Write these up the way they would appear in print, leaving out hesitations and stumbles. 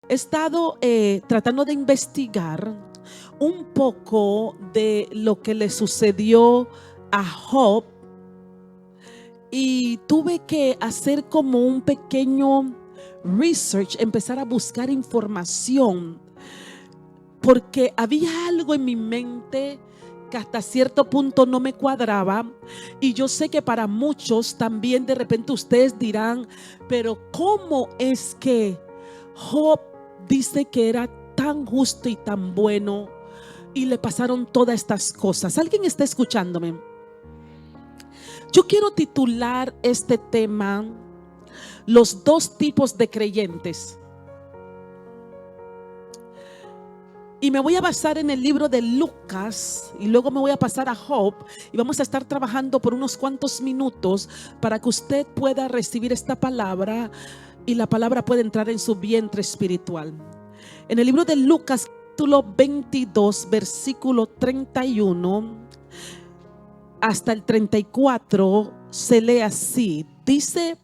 He estado tratando de investigar un poco de lo que le sucedió a Job y tuve que hacer como un pequeño research, empezar a buscar información, porque había algo en mi mente que hasta cierto punto no me cuadraba, y yo sé que para muchos también de repente ustedes dirán, pero ¿cómo es que Job dice que era tan justo y tan bueno y le pasaron todas estas cosas? ¿Alguien está escuchándome? Yo quiero titular este tema: los dos tipos de creyentes. Y me voy a basar en el libro de Lucas y luego me voy a pasar a Job, y vamos a estar trabajando por unos cuantos minutos para que usted pueda recibir esta palabra y la palabra puede entrar en su vientre espiritual. En el libro de Lucas, capítulo 22, versículo 31 hasta el 34, se lee así. Dice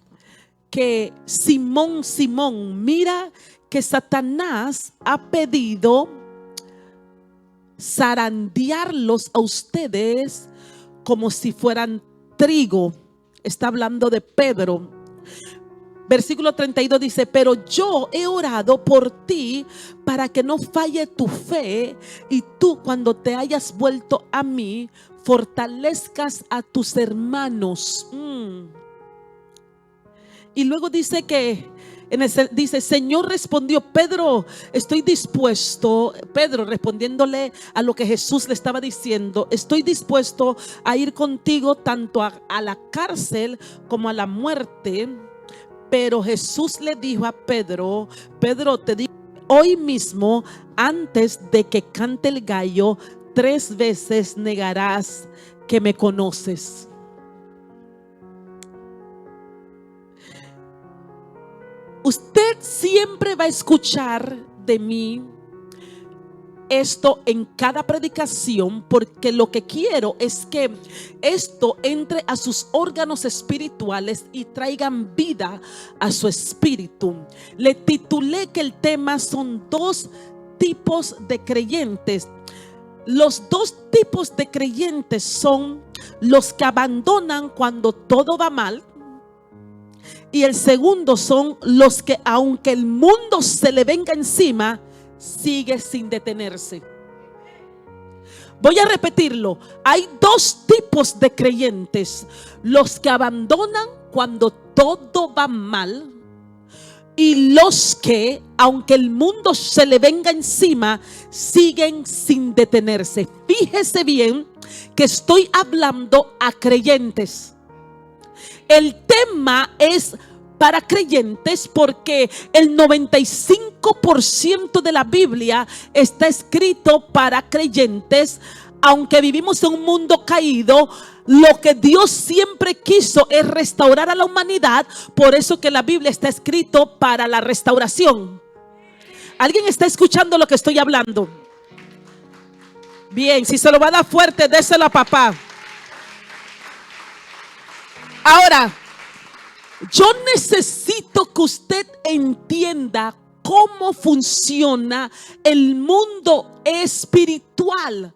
que Simón, Simón, mira que Satanás ha pedido zarandearlos a ustedes como si fueran trigo. Está hablando de Pedro. Versículo 32 dice: pero yo he orado por ti para que no falle tu fe, y tú, cuando te hayas vuelto a mí, fortalezcas a tus hermanos. Y luego dice que dice: Señor, respondió Pedro, estoy dispuesto. Pedro respondiéndole a lo que Jesús le estaba diciendo: estoy dispuesto a ir contigo tanto a la cárcel como a la muerte. Pero Jesús le dijo a Pedro: Pedro, te digo, hoy mismo, antes de que cante el gallo, 3 veces negarás que me conoces. Usted siempre va a escuchar de mí esto en cada predicación, porque lo que quiero es que esto entre a sus órganos espirituales y traigan vida a su espíritu. Le titulé que el tema son 2 tipos de creyentes. Los 2 tipos de creyentes son los que abandonan cuando todo va mal, y el segundo son los que, aunque el mundo se le venga encima, sigue sin detenerse. Voy a repetirlo: hay 2 tipos de creyentes: los que abandonan cuando todo va mal, y los que, aunque el mundo se le venga encima, siguen sin detenerse. Fíjese bien que estoy hablando a creyentes. El tema es para creyentes porque el 95% de la Biblia está escrito para creyentes. Aunque vivimos en un mundo caído, lo que Dios siempre quiso es restaurar a la humanidad. Por eso que la Biblia está escrito para la restauración. ¿Alguien está escuchando lo que estoy hablando? Bien, si se lo va a dar fuerte, déselo a papá. Ahora, yo necesito que usted entienda cómo funciona el mundo espiritual.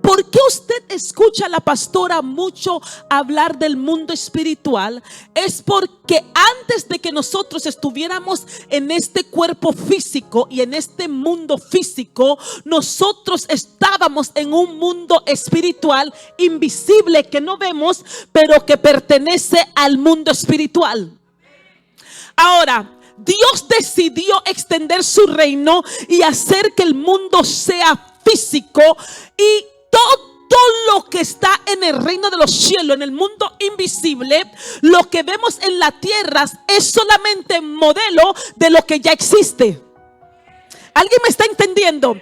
¿Por qué usted escucha a la pastora mucho hablar del mundo espiritual? Es porque antes de que nosotros estuviéramos en este cuerpo físico y en este mundo físico, nosotros estábamos en un mundo espiritual invisible que no vemos, pero que pertenece al mundo espiritual. Ahora, Dios decidió extender su reino y hacer que el mundo sea físico, y todo lo que está en el reino de los cielos, en el mundo invisible, lo que vemos en la tierra es solamente modelo de lo que ya existe. ¿Alguien me está entendiendo?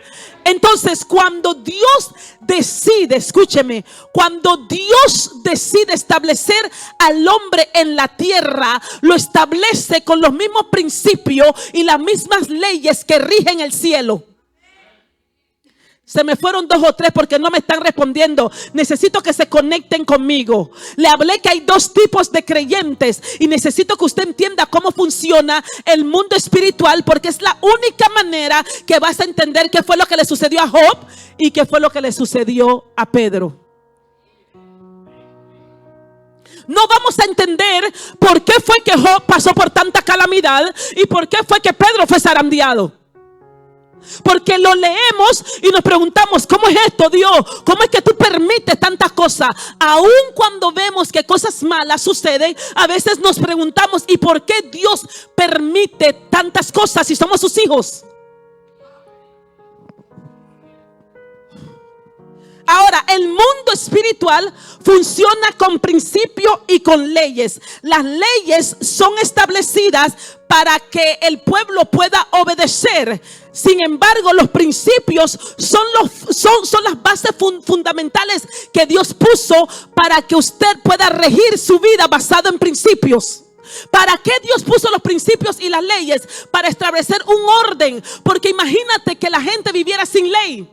Entonces, cuando Dios decide, escúcheme, cuando Dios decide establecer al hombre en la tierra, lo establece con los mismos principios y las mismas leyes que rigen el cielo. Se me fueron 2 o 3 porque no me están respondiendo. Necesito que se conecten conmigo. Le hablé que hay 2 tipos de creyentes y necesito que usted entienda cómo funciona el mundo espiritual, porque es la única manera que vas a entender qué fue lo que le sucedió a Job y qué fue lo que le sucedió a Pedro. No vamos a entender por qué fue que Job pasó por tanta calamidad y por qué fue que Pedro fue zarandeado. Porque lo leemos y nos preguntamos, ¿cómo es esto, Dios? ¿Cómo es que tú permites tantas cosas? Aun cuando vemos que cosas malas suceden, a veces nos preguntamos, ¿y por qué Dios permite tantas cosas si somos sus hijos? Ahora, el mundo espiritual funciona con principios y con leyes. Las leyes son establecidas para que el pueblo pueda obedecer. Sin embargo, los principios son las bases fundamentales que Dios puso para que usted pueda regir su vida basado en principios. ¿Para qué Dios puso los principios y las leyes? Para establecer un orden. Porque imagínate que la gente viviera sin ley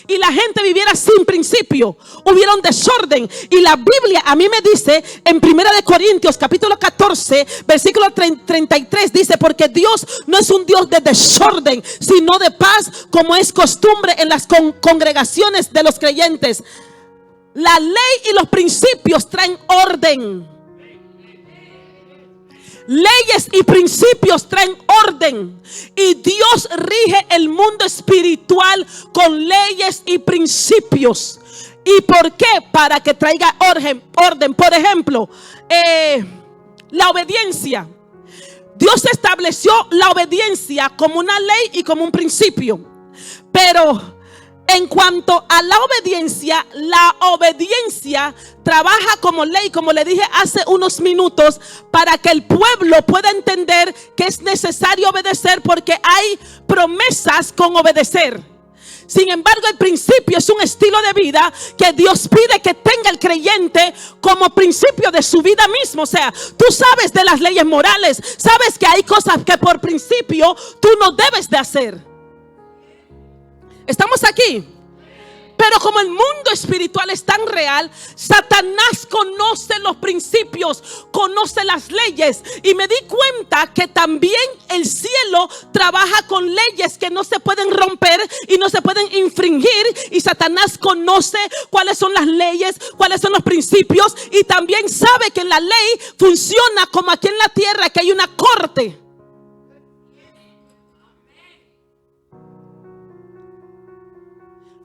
y la gente viviera sin principio, hubiera un desorden. Y la Biblia a mí me dice en 1 Corintios capítulo 14 versículo 33, dice: porque Dios no es un Dios de desorden, sino de paz, como es costumbre en las congregaciones de los creyentes. La ley y los principios traen orden. Leyes y principios traen orden. Y Dios rige el mundo espiritual con leyes y principios. ¿Y por qué? Para que traiga orden. Por ejemplo, la obediencia. Dios estableció la obediencia como una ley y como un principio. Pero en cuanto a la obediencia trabaja como ley, como le dije hace unos minutos, para que el pueblo pueda entender que es necesario obedecer, porque hay promesas con obedecer. Sin embargo, el principio es un estilo de vida que Dios pide que tenga el creyente como principio de su vida mismo. O sea, tú sabes de las leyes morales, sabes que hay cosas que por principio tú no debes de hacer. ¿Estamos aquí? Pero como el mundo espiritual es tan real, Satanás conoce los principios, conoce las leyes. Y me di cuenta que también el cielo trabaja con leyes que no se pueden romper y no se pueden infringir. Y Satanás conoce cuáles son las leyes, cuáles son los principios. Y también sabe que la ley funciona como aquí en la tierra, que hay una corte.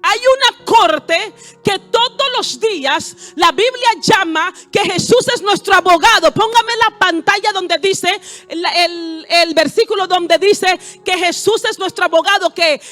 Hay una corte que todos los días la Biblia llama que Jesús es nuestro abogado. Póngame la pantalla donde dice el versículo donde dice que Jesús es nuestro abogado. Que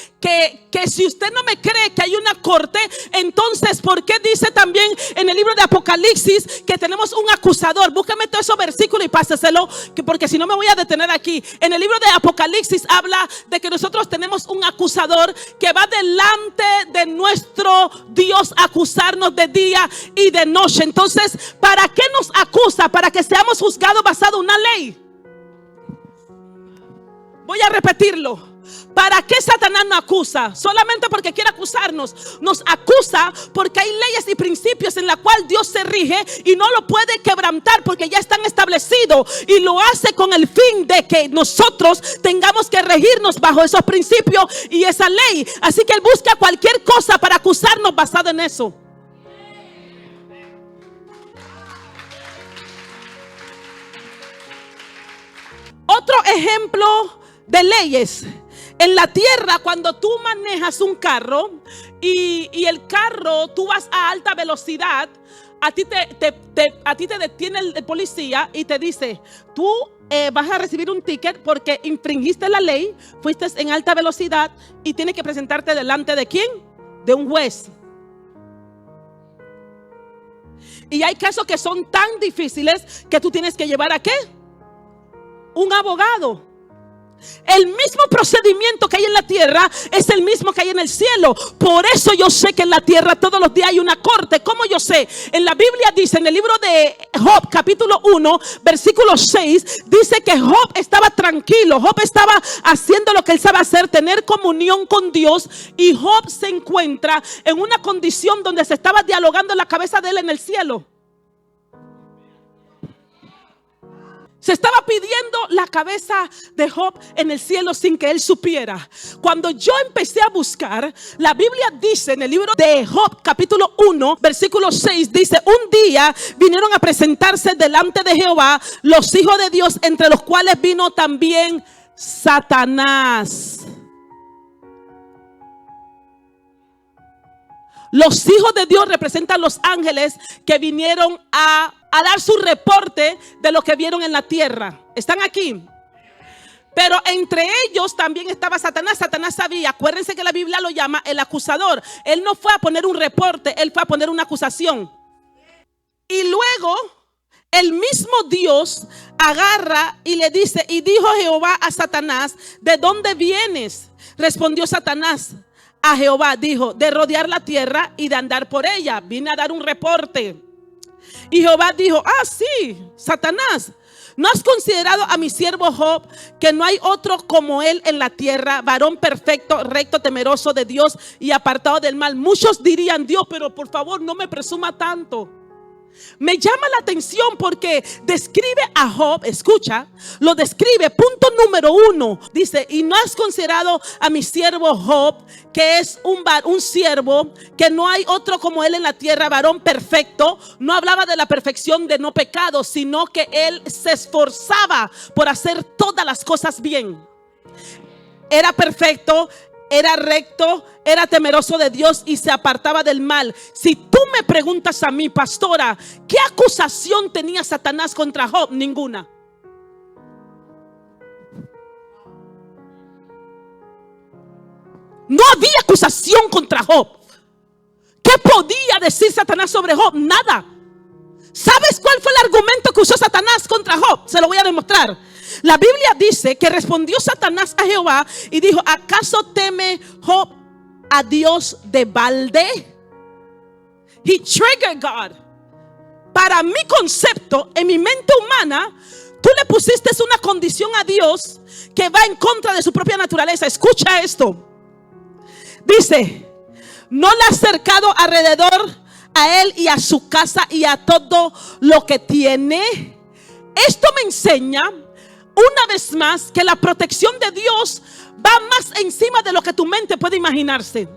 si usted no me cree que hay una corte, entonces ¿por qué dice también en el libro de Apocalipsis que tenemos un acusador? Búsqueme todo ese versículo y páseselo, porque si no me voy a detener aquí. En el libro de Apocalipsis habla de que nosotros tenemos un acusador que va delante de nuestro Dios a acusarnos de día y de noche. Entonces, ¿para qué nos acusa? Para que seamos juzgados basado en una ley. Voy a repetirlo. ¿Para qué Satanás nos acusa? Solamente porque quiere acusarnos. Nos acusa porque hay leyes y principios en la cual Dios se rige y no lo puede quebrantar porque ya están establecidos, y lo hace con el fin de que nosotros tengamos que regirnos bajo esos principios y esa ley. Así que él busca cualquier cosa para acusarnos basado en eso. Otro ejemplo de leyes. En la tierra, cuando tú manejas un carro y el carro, tú vas a alta velocidad, a ti te detiene el policía y te dice: tú vas a recibir un ticket porque infringiste la ley, fuiste en alta velocidad y tienes que presentarte delante de ¿quién? De un juez. Y hay casos que son tan difíciles que tú tienes que llevar ¿a qué? Un abogado. El mismo procedimiento que hay en la tierra tierra es el mismo que hay en el cielo. Por eso yo sé que en la tierra todos los días hay una corte. ¿Cómo yo sé? En la Biblia dice, en el libro de Job, capítulo 1, versículo 6, dice que Job estaba tranquilo. Job estaba haciendo lo que él sabe hacer, tener comunión con Dios. Y Job se encuentra en una condición donde se estaba dialogando en la cabeza de él en el cielo. Se estaba pidiendo la cabeza de Job en el cielo sin que él supiera. Cuando yo empecé a buscar, la Biblia dice en el libro de Job capítulo 1 versículo 6, dice: un día vinieron a presentarse delante de Jehová los hijos de Dios, entre los cuales vino también Satanás. Los hijos de Dios representan los ángeles que vinieron a dar su reporte de lo que vieron en la tierra. ¿Están aquí? Pero entre ellos también estaba Satanás. Satanás sabía, acuérdense que la Biblia lo llama el acusador. Él no fue a poner un reporte, él fue a poner una acusación. Y luego el mismo Dios agarra y le dice: y dijo Jehová a Satanás: ¿de dónde vienes? Respondió Satanás a Jehová, dijo: de rodear la tierra y de andar por ella. Vine a dar un reporte. Y Jehová dijo: ah, sí, Satanás, ¿no has considerado a mi siervo Job, que no hay otro como él en la tierra, varón perfecto, recto, temeroso de Dios y apartado del mal? Muchos dirían: Dios, pero por favor no me presuma tanto. Me llama la atención porque describe a Job, escucha, lo describe, punto número 1, dice: y no has considerado a mi siervo Job, que es un siervo, que no hay otro como él en la tierra, varón perfecto. No hablaba de la perfección de no pecado, sino que él se esforzaba por hacer todas las cosas bien. Era perfecto, era recto, era temeroso de Dios y se apartaba del mal. Si tú me preguntas a mí, pastora, ¿qué acusación tenía Satanás contra Job? Ninguna. No había acusación contra Job. ¿Qué podía decir Satanás sobre Job? Nada. ¿Sabes cuál fue el argumento que usó Satanás contra Job? Se lo voy a demostrar. La Biblia dice que respondió Satanás a Jehová y dijo: ¿acaso teme Job a Dios de balde? He triggered God. Para mi concepto, en mi mente humana, tú le pusiste una condición a Dios que va en contra de su propia naturaleza. Escucha esto. Dice: no le has cercado alrededor a él y a su casa y a todo lo que tiene. Esto me enseña una vez más que la protección de Dios va más encima de lo que tu mente puede imaginarse.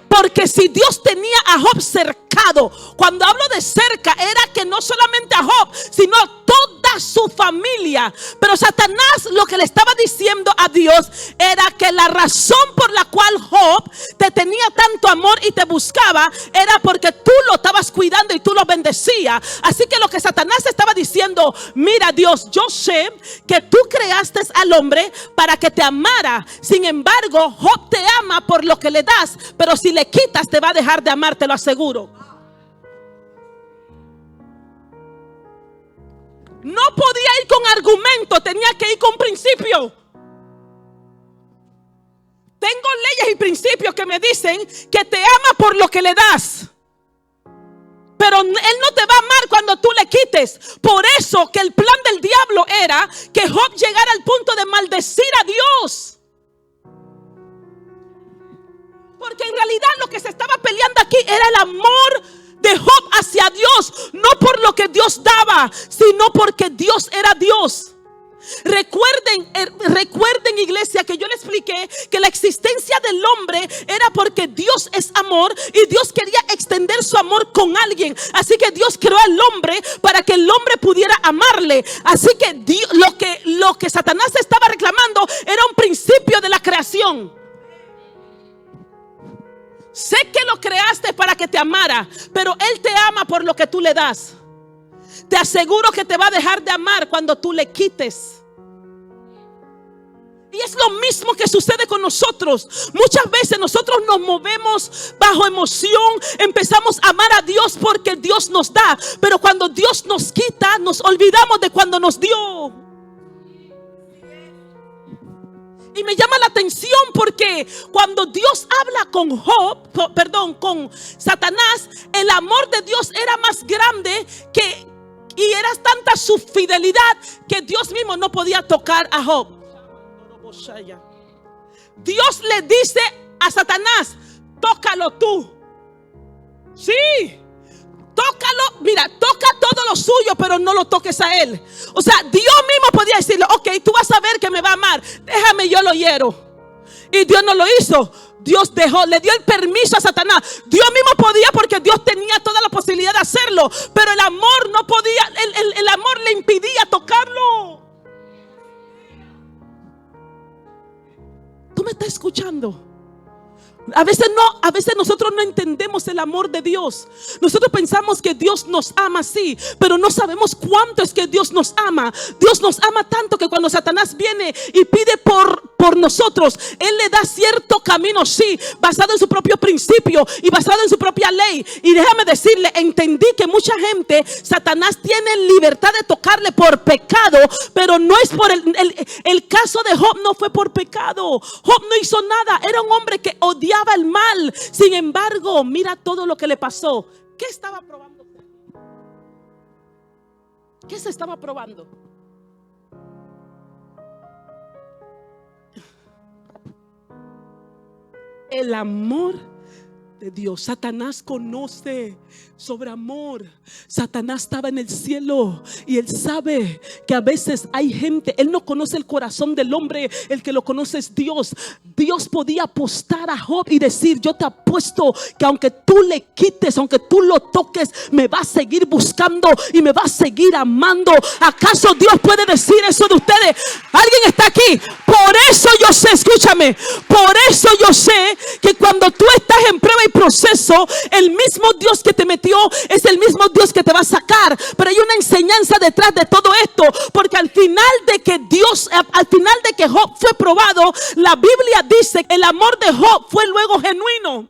Porque si Dios tenía a Job cercado, cuando hablo de cerca, era que no solamente a Job, sino toda su familia. Pero Satanás lo que le estaba diciendo a Dios era que la razón por la cual Job te tenía tanto amor y te buscaba era porque tú lo estabas cuidando y tú lo bendecías. Así que lo que Satanás estaba diciendo: mira, Dios, yo sé que tú creaste al hombre para que te amara. Sin embargo, Job te ama por lo que le das, pero si le quitas te va a dejar de amar, te lo aseguro. No podía ir con argumento, tenía que ir con principio. Tengo leyes y principios que me dicen que te ama por lo que le das, pero él no te va a amar cuando tú le quites. Por eso que el plan del diablo era que Job llegara al punto de maldecir a Dios. Porque en realidad lo que se estaba peleando aquí era el amor de Job hacia Dios. No por lo que Dios daba, sino porque Dios era Dios. Recuerden, iglesia, que yo le expliqué que la existencia del hombre era porque Dios es amor y Dios quería extender su amor con alguien. Así que Dios creó al hombre para que el hombre pudiera amarle. Así que Dios, lo que Satanás estaba reclamando era un principio de la creación. Sé que lo creaste para que te amara, pero Él te ama por lo que tú le das. Te aseguro que te va a dejar de amar cuando tú le quites. Y es lo mismo que sucede con nosotros. Muchas veces nosotros nos movemos bajo emoción, empezamos a amar a Dios porque Dios nos da, pero cuando Dios nos quita, nos olvidamos de cuando nos dio. Y me llama la atención porque cuando Dios habla con con Satanás, el amor de Dios era más grande y era tanta su fidelidad que Dios mismo no podía tocar a Job. Dios le dice a Satanás: tócalo tú. Sí. Tócalo, mira, toca todo lo suyo, pero no lo toques a él. O sea, Dios mismo podía decirle: ok, tú vas a ver que me va a amar, déjame, yo lo hiero. Y Dios no lo hizo. Dios le dio el permiso a Satanás. Dios mismo podía, porque Dios tenía toda la posibilidad de hacerlo, pero el amor no podía, el amor le impedía tocarlo. ¿Tú me estás escuchando? A veces nosotros no entendemos el amor de Dios. Nosotros pensamos que Dios nos ama, sí, pero no sabemos cuánto es que Dios nos ama. Dios nos ama tanto que cuando Satanás viene y pide por nosotros, Él le da cierto camino, sí, basado en su propio principio y basado en su propia ley. Y déjame decirle, entendí que mucha gente, Satanás tiene libertad de tocarle por pecado, pero no es por el caso de Job. No fue por pecado. Job no hizo nada. Era un hombre que odiaba el mal. Sin embargo, mira todo lo que le pasó. ¿Qué estaba probando? ¿Qué se estaba probando? El amor de Dios. Satanás conoce sobre amor. Satanás estaba en el cielo y él sabe que a veces hay gente, él no conoce el corazón del hombre, el que lo conoce es Dios. Dios podía apostar a Job y decir: yo te apuesto que aunque tú le quites, aunque tú lo toques, me va a seguir buscando y me va a seguir amando. ¿Acaso Dios puede decir eso de ustedes? ¿Alguien está aquí? Por eso yo sé, escúchame, por eso yo sé que cuando tú estás en prueba y proceso, el mismo Dios que te metió es el mismo Dios que te va a sacar. Pero hay una enseñanza detrás de todo esto, porque al final de que Job fue probado, la Biblia dice que el amor de Job fue luego genuino,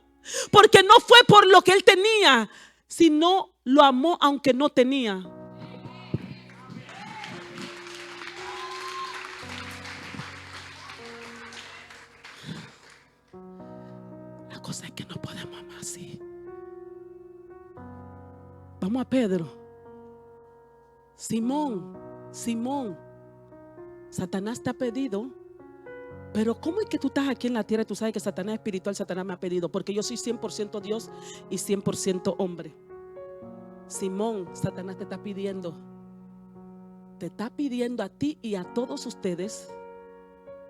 porque no fue por lo que él tenía, sino lo amó aunque no tenía. La cosa es que no podemos amar así. Vamos a Pedro. Simón, Satanás te ha pedido. Pero ¿cómo es que tú estás aquí en la tierra y tú sabes que Satanás es espiritual? Satanás me ha pedido, porque yo soy 100% Dios y 100% hombre. Simón, Satanás te está pidiendo a ti y a todos ustedes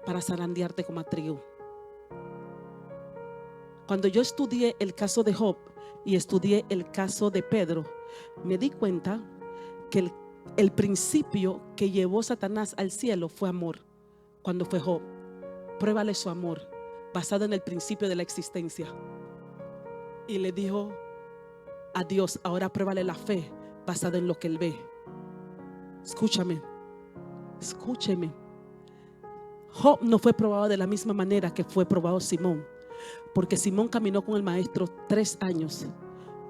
para zarandearte como a trigo. Cuando yo estudié el caso de Job y estudié el caso de Pedro, me di cuenta que el principio que llevó Satanás al cielo fue amor. Cuando fue Job, pruébale su amor basado en el principio de la existencia. Y le dijo a Dios: ahora pruébale la fe basada en lo que él ve. Escúchame. Job no fue probado de la misma manera que fue probado Simón, porque Simón caminó con el maestro 3 años.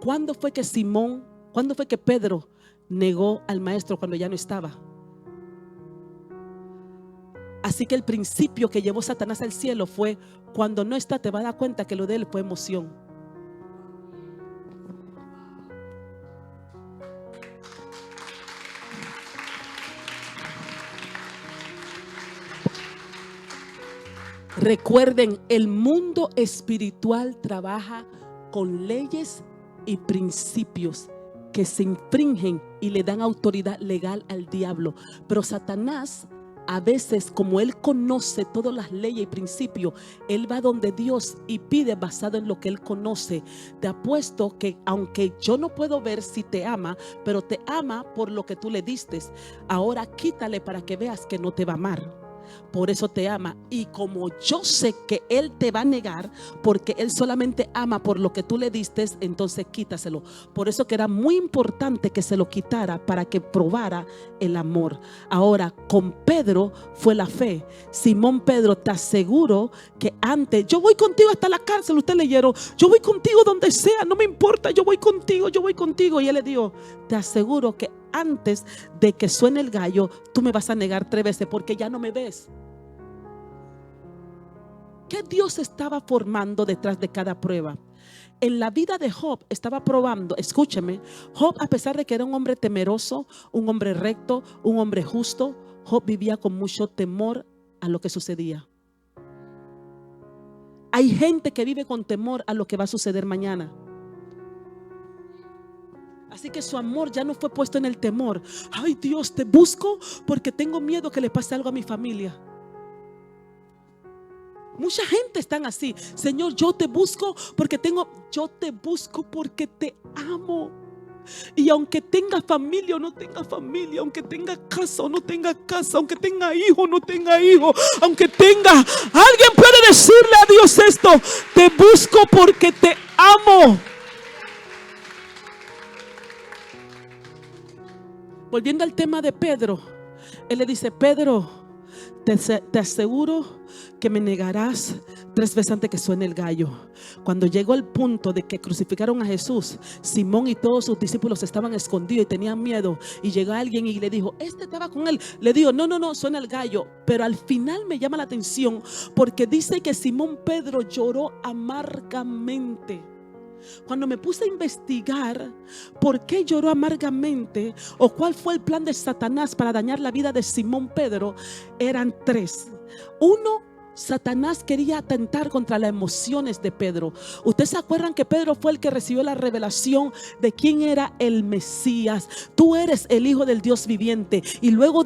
¿Cuándo fue que Pedro negó al maestro? Cuando ya no estaba. Así que el principio que llevó Satanás al cielo fue: cuando no está, te vas a dar cuenta que lo de él fue emoción. Recuerden, el mundo espiritual trabaja con leyes y principios que se infringen y le dan autoridad legal al diablo. Pero Satanás, a veces, como él conoce todas las leyes y principios, él va donde Dios y pide basado en lo que él conoce. Te apuesto que aunque yo no puedo ver si te ama, pero te ama por lo que tú le diste. Ahora quítale para que veas que no te va a amar. Por eso te ama. Y como yo sé que él te va a negar, porque él solamente ama por lo que tú le diste, entonces quítaselo. Por eso que era muy importante que se lo quitara, para que probara el amor. Ahora, con Pedro fue la fe. Simón Pedro, te aseguro que antes: yo voy contigo hasta la cárcel. Ustedes leyeron: yo voy contigo donde sea, no me importa, yo voy contigo. Y él le dijo: te aseguro que antes de que suene el gallo, tú me vas a negar 3 veces, porque ya no me ves. ¿Qué Dios estaba formando detrás de cada prueba? En la vida de Job estaba probando, escúcheme, Job, a pesar de que era un hombre temeroso, un hombre recto, un hombre justo, Job vivía con mucho temor a lo que sucedía. Hay gente que vive con temor a lo que va a suceder mañana. Así que su amor ya no fue puesto en el temor. Ay, Dios, te busco porque tengo miedo que le pase algo a mi familia. Mucha gente están así. Señor, yo te busco porque te amo. Y aunque tenga familia o no tenga familia, aunque tenga casa o no tenga casa, aunque tenga hijo o no tenga hijo, aunque tenga, alguien puede decirle a Dios esto: te busco porque te amo. Volviendo al tema de Pedro, él le dice: Pedro, te aseguro que me negarás 3 veces antes que suene el gallo. Cuando llegó el punto de que crucificaron a Jesús, Simón y todos sus discípulos estaban escondidos y tenían miedo. Y llegó alguien y le dijo: este estaba con él. Le dijo: no, suena el gallo. Pero al final me llama la atención porque dice que Simón Pedro lloró amargamente. Cuando me puse a investigar por qué lloró amargamente o cuál fue el plan de Satanás para dañar la vida de Simón Pedro, eran 3. Uno, Satanás quería atentar contra las emociones de Pedro. Ustedes se acuerdan que Pedro fue el que recibió la revelación de quién era el Mesías. Tú eres el Hijo del Dios viviente. Y luego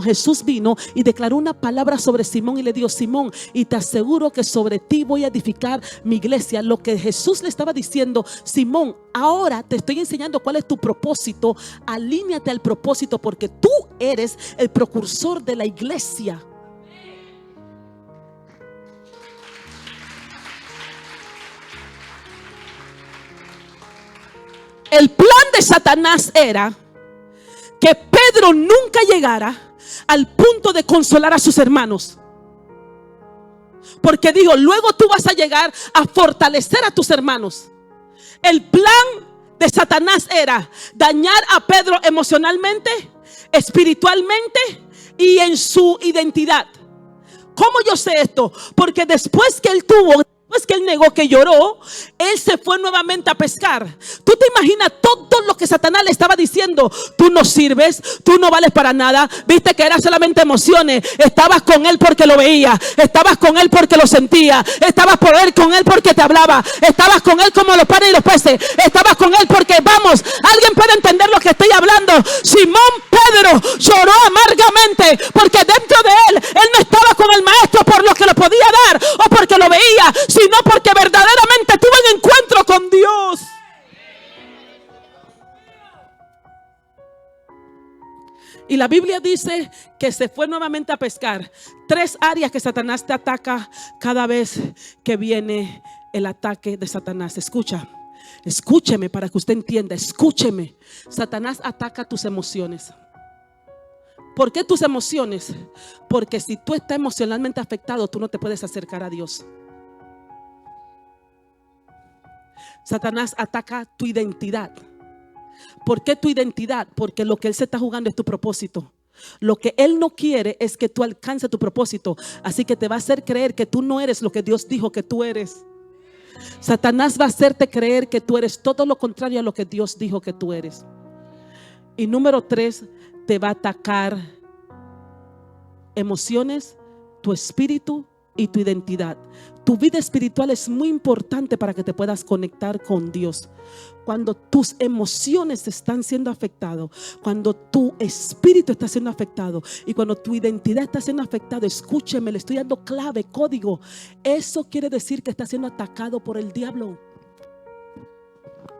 Jesús vino y declaró una palabra sobre Simón y le dijo: Simón, y te aseguro que sobre ti voy a edificar mi iglesia. Lo que Jesús le estaba diciendo: Simón, ahora te estoy enseñando cuál es tu propósito. Alíñate al propósito porque tú eres el precursor de la iglesia. El plan de Satanás era que Pedro nunca llegara al punto de consolar a sus hermanos. Porque digo, luego tú vas a llegar a fortalecer a tus hermanos. El plan de Satanás era dañar a Pedro emocionalmente, espiritualmente y en su identidad. ¿Cómo yo sé esto? Porque después que él negó, que lloró, él se fue nuevamente a pescar. Tú te imaginas todo lo que Satanás le estaba diciendo: tú no sirves, tú no vales para nada, viste que eran solamente emociones. Estabas con él porque lo veía, estabas con él porque lo sentía, estabas con él porque te hablaba, estabas con él como los panes y los peces, estabas con él porque, vamos, alguien puede entender lo que estoy hablando. Simón Pedro lloró amargamente porque dentro de él no estaba con el maestro por lo que lo podía dar o porque lo veía, sino porque verdaderamente tuvo un encuentro con Dios. Y la Biblia dice que se fue nuevamente a pescar. 3 áreas que Satanás te ataca cada vez que viene el ataque de Satanás. Escúcheme para que usted entienda. Escúcheme. Satanás ataca tus emociones. ¿Por qué tus emociones? Porque si tú estás emocionalmente afectado, tú no te puedes acercar a Dios. Satanás ataca tu identidad. ¿Por qué tu identidad? Porque lo que él se está jugando es tu propósito. Lo que él no quiere es que tú alcances tu propósito. Así que te va a hacer creer que tú no eres lo que Dios dijo que tú eres. Satanás va a hacerte creer que tú eres todo lo contrario a lo que Dios dijo que tú eres. Y número 3, te va a atacar emociones, tu espíritu y tu identidad. Tu vida espiritual es muy importante para que te puedas conectar con Dios. Cuando tus emociones están siendo afectadas, cuando tu espíritu está siendo afectado y cuando tu identidad está siendo afectada, escúcheme, le estoy dando clave, código. Eso quiere decir que está siendo atacado por el diablo.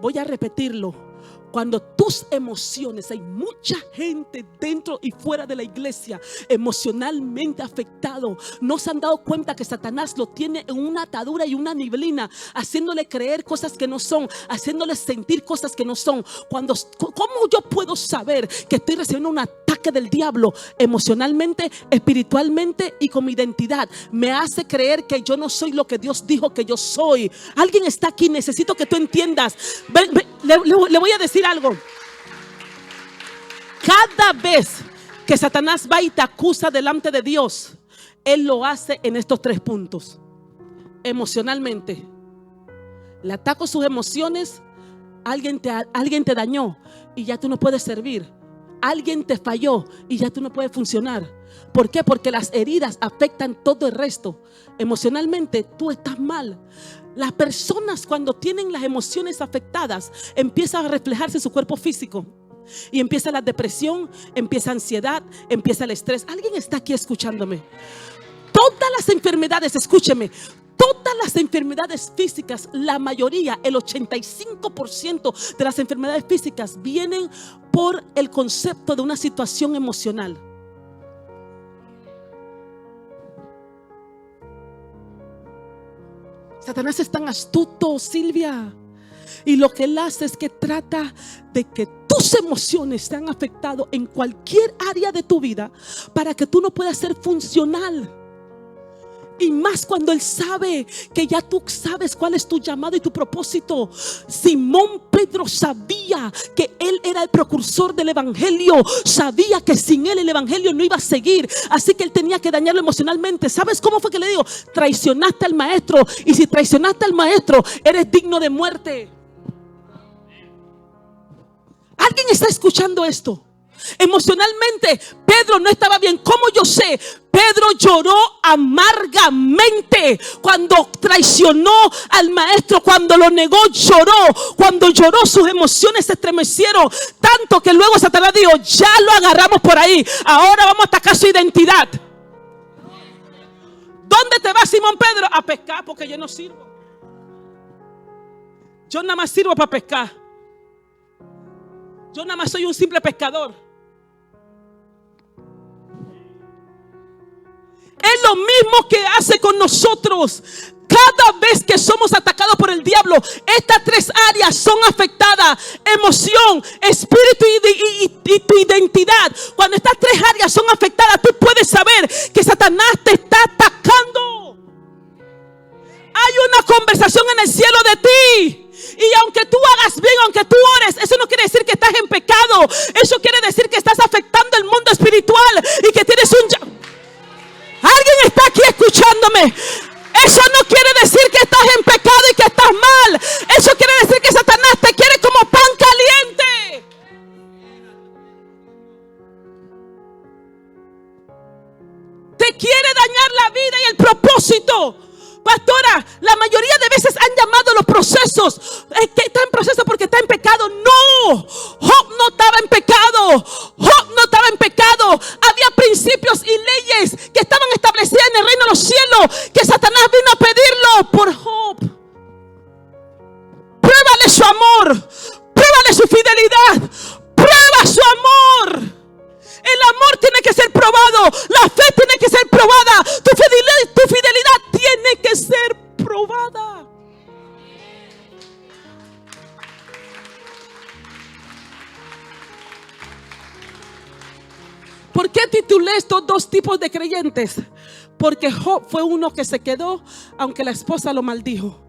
Voy a repetirlo. Cuando tus emociones, hay mucha gente dentro y fuera de la iglesia emocionalmente afectado, no se han dado cuenta que Satanás lo tiene en una atadura y una neblina, haciéndole creer cosas que no son, haciéndole sentir cosas que no son. ¿Cómo yo puedo saber que estoy recibiendo un ataque del diablo emocionalmente, espiritualmente y con mi identidad? Me hace creer que yo no soy lo que Dios dijo que yo soy. Alguien está aquí, necesito que tú entiendas. Le voy a decir algo. Cada vez que Satanás va y te acusa delante de Dios, él lo hace en estos 3 puntos. emocionalmente, le ataco sus emociones, alguien te dañó y ya tú no puedes servir. Alguien te falló y ya tú no puedes funcionar. ¿Por qué? Porque las heridas afectan todo el resto. Emocionalmente tú estás mal. Las personas, cuando tienen las emociones afectadas, empiezan a reflejarse en su cuerpo físico. Y empieza la depresión, empieza ansiedad, empieza el estrés. ¿Alguien está aquí escuchándome? Todas las enfermedades, escúcheme, todas las enfermedades físicas, la mayoría, el 85% de las enfermedades físicas vienen por el concepto de una situación emocional. Satanás es tan astuto, Silvia, y lo que él hace es que trata de que tus emociones sean afectadas en cualquier área de tu vida para que tú no puedas ser funcional. Y más cuando él sabe que ya tú sabes cuál es tu llamado y tu propósito. Simón Pedro sabía que él era el precursor del evangelio. Sabía que sin él el evangelio no iba a seguir. Así que él tenía que dañarlo emocionalmente. ¿Sabes cómo fue que le digo? Traicionaste al maestro. Y si traicionaste al maestro, eres digno de muerte. ¿Alguien está escuchando esto? Emocionalmente Pedro no estaba bien. ¿Cómo yo sé? Pedro lloró amargamente cuando traicionó al maestro, cuando lo negó, lloró. Cuando lloró, sus emociones se estremecieron tanto que luego Satanás dijo: ya lo agarramos por ahí, ahora vamos a atacar su identidad. ¿Dónde te va Simón Pedro? A pescar, porque yo no sirvo. Yo nada más sirvo para pescar. Yo nada más soy un simple pescador. Es lo mismo que hace con nosotros. Cada vez que somos atacados por el diablo, estas tres áreas son afectadas: emoción, espíritu y tu identidad. Cuando estas tres áreas son afectadas, tú puedes saber que Satanás te está atacando. Hay una conversación en el cielo de ti. Y aunque tú hagas bien, aunque tú ores, eso no quiere decir que estás en pecado. Eso quiere decir que estás afectando el mundo espiritual y que tienes un... ¿Alguien está aquí escuchándome? Eso no quiere decir que estás en pecado y que estás mal. Eso quiere decir que Satanás te quiere como pan caliente. Te quiere dañar la vida y el propósito. Pastora, la mayoría de veces han llamado los procesos que está en proceso porque está en pecado. No, Job no estaba en pecado. Job no estaba en pecado. Había principios y leyes que estaban establecidas en el reino de los cielos, que Satanás vino a pedirlo por Job. Pruébale su amor, pruébale su fidelidad, prueba su amor. El amor tiene que ser probado, la fe tiene que ser probada, tu fidelidad tiene que ser probada. ¿Por qué titulé estos dos tipos de creyentes? Porque Job fue uno que se quedó aunque la esposa lo maldijo.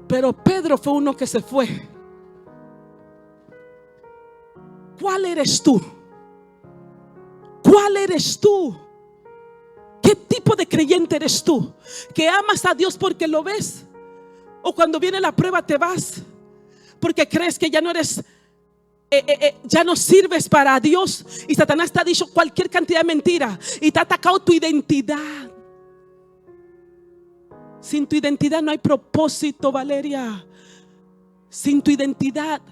Pero Pedro fue uno que se fue. ¿Cuál eres tú? ¿Cuál eres tú? ¿Qué tipo de creyente eres tú? ¿Que amas a Dios porque lo ves? ¿O cuando viene la prueba te vas porque crees que ya no eres, ya no sirves para Dios? Y Satanás te ha dicho cualquier cantidad de mentiras y te ha atacado tu identidad. Sin tu identidad no hay propósito, Valeria. Sin tu identidad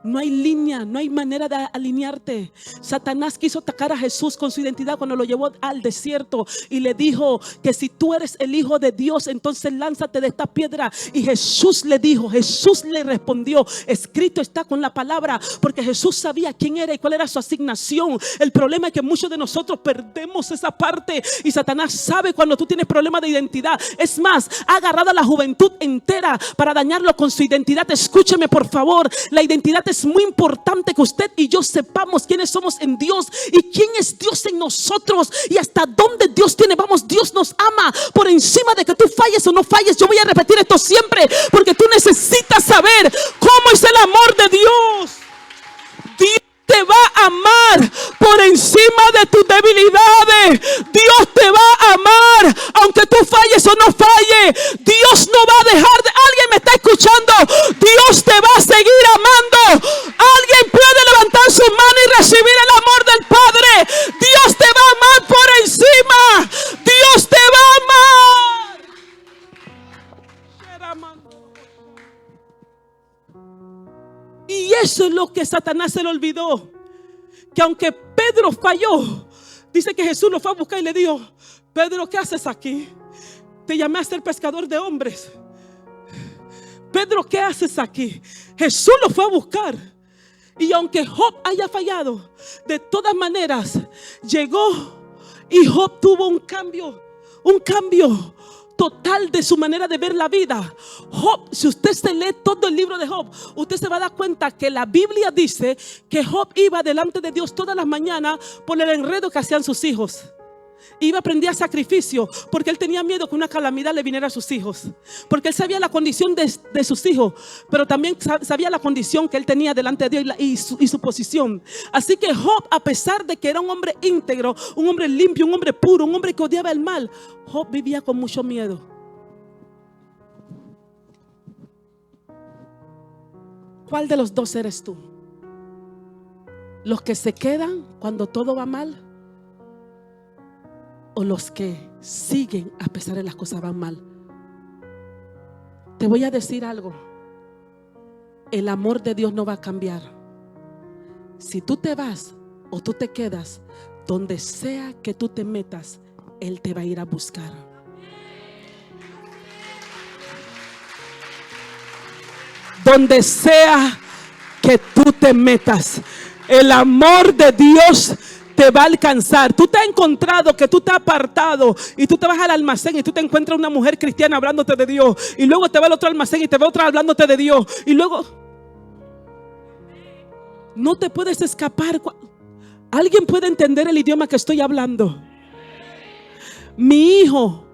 no hay línea, no hay manera de alinearte. Satanás quiso atacar a Jesús con su identidad cuando lo llevó al desierto y le dijo que si tú eres el Hijo de Dios, entonces lánzate de esta piedra. Y Jesús le dijo, Jesús le respondió: escrito está con la palabra, porque Jesús sabía quién era y cuál era su asignación. El problema es que muchos de nosotros perdemos esa parte, y Satanás sabe cuando tú tienes problemas de identidad. Es más, ha agarrado a la juventud entera para dañarlo con su identidad. Escúcheme por favor, la identidad es muy importante, que usted y yo sepamos quiénes somos en Dios y quién es Dios en nosotros y hasta dónde Dios tiene. Vamos, Dios nos ama por encima de que tú falles o no falles. Yo voy a repetir esto siempre porque tú necesitas saber cómo es el amor de Dios. Dios te va a amar por encima de tus debilidades. Dios te va a amar aunque tú falles o no falles. Dios no va a dejar de... Alguien me está escuchando. Dios te va a seguir amando. Alguien puede levantar su mano y recibir el amor del Padre. Dios te va a amar por encima. Dios te va a amar. Y eso es lo que Satanás se le olvidó. Que aunque Pedro falló, dice que Jesús lo fue a buscar y le dijo: Pedro, ¿qué haces aquí? Te llamé a ser pescador de hombres. Pedro, ¿qué haces aquí? Jesús lo fue a buscar. Y aunque Job haya fallado, de todas maneras llegó y Job tuvo un cambio total de su manera de ver la vida. Job, si usted se lee todo el libro de Job, usted se va a dar cuenta que la Biblia dice que Job iba delante de Dios todas las mañanas por el enredo que hacían sus hijos. Iba a aprender sacrificio porque él tenía miedo que una calamidad le viniera a sus hijos, porque él sabía la condición de sus hijos, pero también sabía la condición que él tenía delante de Dios y su posición. Así que Job, a pesar de que era un hombre íntegro, un hombre limpio, un hombre puro, un hombre que odiaba el mal, Job vivía con mucho miedo. ¿Cuál de los dos eres tú? ¿Los que se quedan cuando todo va mal? ¿O los que siguen a pesar de las cosas van mal? Te voy a decir algo. El amor de Dios no va a cambiar. Si tú te vas o tú te quedas, donde sea que tú te metas, Él te va a ir a buscar. Donde sea que tú te metas, el amor de Dios te va a alcanzar. Tú te has encontrado que tú te has apartado y tú te vas al almacén y tú te encuentras una mujer cristiana hablándote de Dios, y luego te va al otro almacén y te ve otra hablándote de Dios, y luego no te puedes escapar. ¿Alguien puede entender el idioma que estoy hablando? Mi hijo,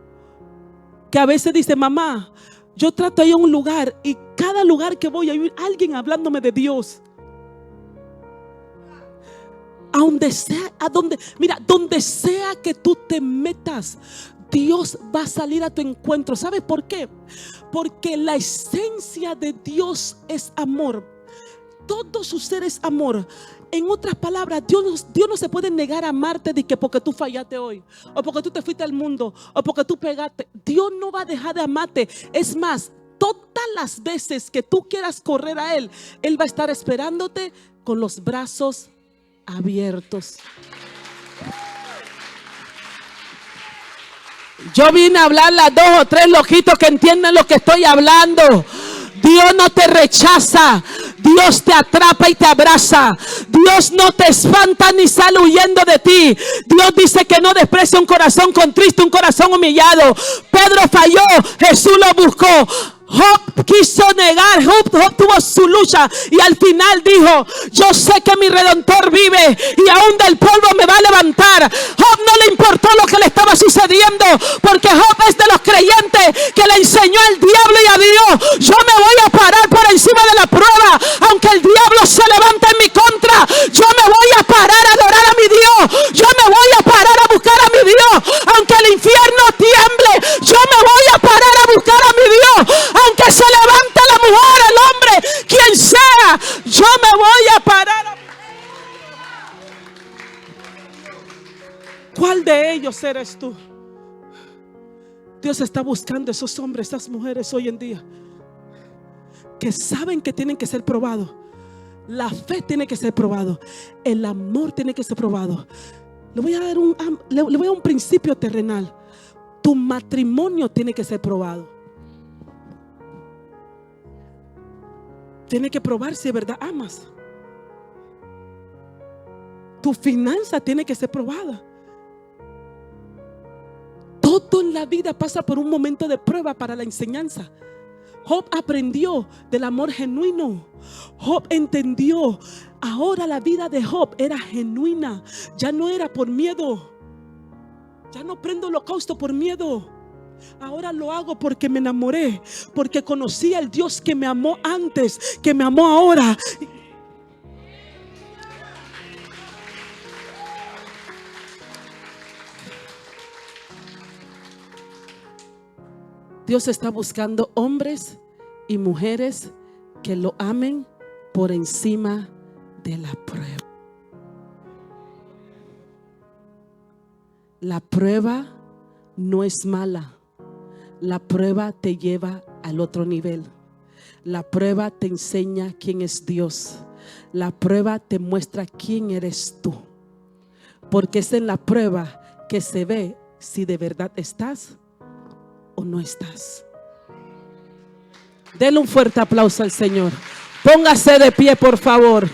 que a veces dice: mamá, yo trato de ir a un lugar y cada lugar que voy hay alguien hablándome de Dios. A donde sea, donde sea que tú te metas, Dios va a salir a tu encuentro. ¿Sabes por qué? Porque la esencia de Dios es amor. Todo su ser es amor. En otras palabras, Dios no se puede negar a amarte de que porque tú fallaste hoy, o porque tú te fuiste al mundo, o porque tú pegaste. Dios no va a dejar de amarte. Es más, todas las veces que tú quieras correr a Él, Él va a estar esperándote con los brazos abiertos. Yo vine a hablarle a 2 o 3 loquitos que entienden lo que estoy hablando. Dios no te rechaza, Dios te atrapa y te abraza. Dios no te espanta ni sale huyendo de ti. Dios dice que no desprecia un corazón contrito, un corazón humillado. Pedro falló, Jesús lo buscó. Job quiso negar, Job tuvo su lucha y al final dijo: yo sé que mi Redentor vive y aún del polvo me va a levantar. Job no le importó lo que le estaba sucediendo, porque Job es de los creyentes que le enseñó al diablo y a Dios: yo me voy a parar por encima de la prueba, aunque el diablo se levante en mi contra, yo me voy a parar a adorar a mi Dios, yo me voy a parar a buscar a mi Dios, aunque el infierno tiemble, yo me voy a parar a buscar a mi Dios. Aunque se levante la mujer, el hombre, quien sea, yo me voy a parar. ¿Cuál de ellos eres tú? Dios está buscando esos hombres, esas mujeres hoy en día que saben que tienen que ser probados. La fe tiene que ser probado. El amor tiene que ser probado. Le voy a dar un principio terrenal. Tu matrimonio tiene que ser probado. Tiene que probar si de verdad amas. Tu finanza tiene que ser probada. Todo en la vida pasa por un momento de prueba para la enseñanza. Job aprendió del amor genuino. Job entendió. Ahora la vida de Job era genuina. Ya no era por miedo. Ya no prendo holocausto por miedo. Ahora lo hago porque me enamoré, porque conocí al Dios que me amó antes, que me amó ahora. Dios está buscando hombres y mujeres que lo amen por encima de la prueba. La prueba no es mala. La prueba te lleva al otro nivel. La prueba te enseña quién es Dios. La prueba te muestra quién eres tú. Porque es en la prueba que se ve si de verdad estás o no estás. Denle un fuerte aplauso al Señor. Póngase de pie, por favor.